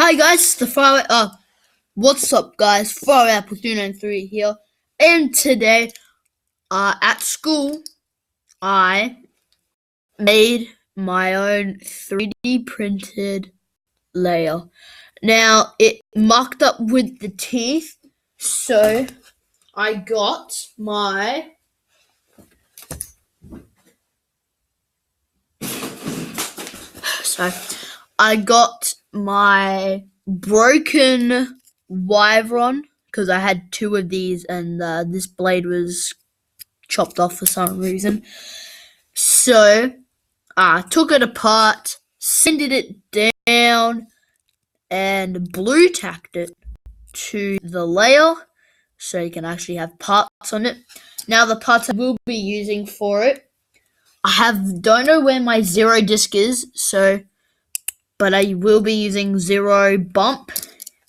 Hi guys, the Far what's up guys? Far Apple 293 here, and today at school I made my own 3D printed layer. Now it marked up with the teeth, so I got my broken wyvern because I had two of these and this blade was chopped off for some reason. So I took it apart, sanded it down, and blue tacked it to the layer so you can actually have parts on it. Now the parts I will be using for it, don't know where my zero disc is, but I will be using zero bump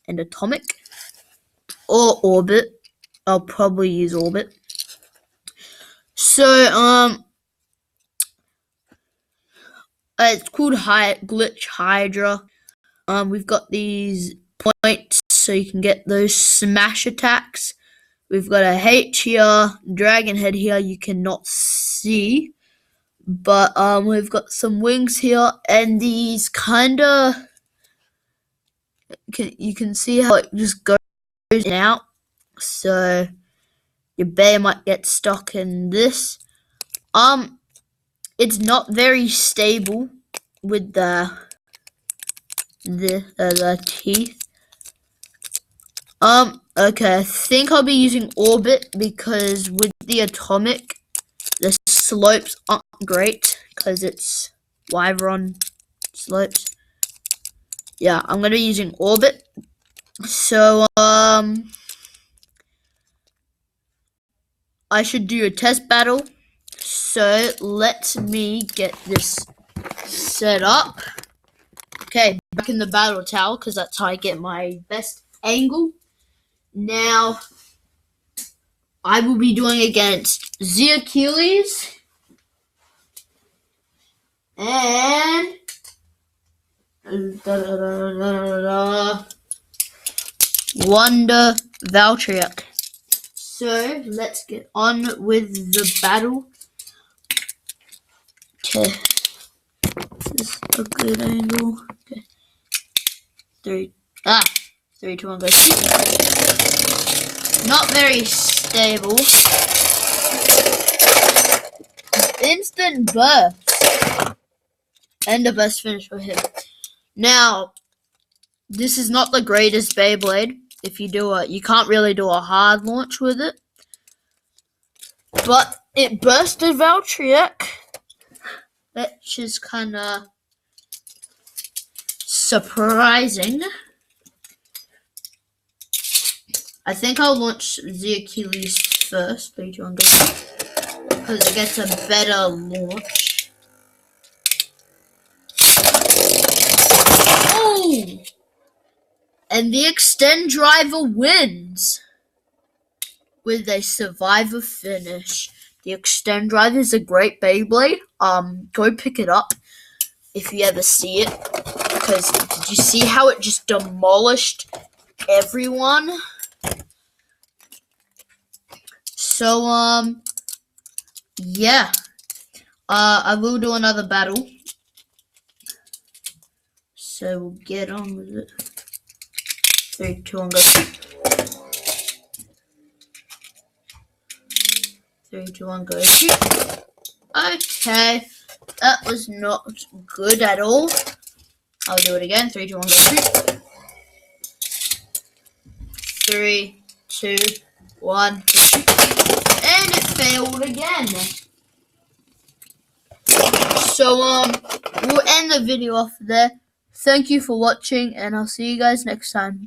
and atomic or orbit. I'll probably use orbit. So it's called glitch hydra. We've got these points so you can get those smash attacks. We've got a H here, dragon head here you cannot see, but we've got some wings here, and these kinda you can see how it just goes in and out, so your bear might get stuck in this. It's not very stable with the teeth. Okay, I think I'll be using orbit because with the atomic, the slopes aren't great because it's wyvern slopes. Yeah, I'm gonna be using orbit. So I should do a test battle. So let me get this set up. Okay, back in the battle tower because that's how I get my best angle. Now, I will be doing against Achilles and Wonder Valtryek. So let's get on with the battle. Okay, this is a good angle. Okay, 3, 2, 1, go. Not very stable. Instant burst. And the best finish for him. Now, this is not the greatest Beyblade. If you do you can't really do a hard launch with it. But it bursted Valtryek, which is kind of surprising. I think I'll launch the Achilles first, 3, 2, 1, go, because it gets a better launch. Oh! And the Extend Driver wins with a Survivor finish. The Extend Driver is a great Beyblade. Go pick it up if you ever see it, because did you see how it just demolished everyone? So, yeah. I will do another battle. So we'll get on with it. 3, 2, 1, go. 3, 2, 1, go. Shoot. Okay. That was not good at all. I'll do it again. 3, 2, 1, go. Shoot. 3, 2, 1. And it failed again. So, we'll end the video off there. Thank you for watching, and I'll see you guys next time.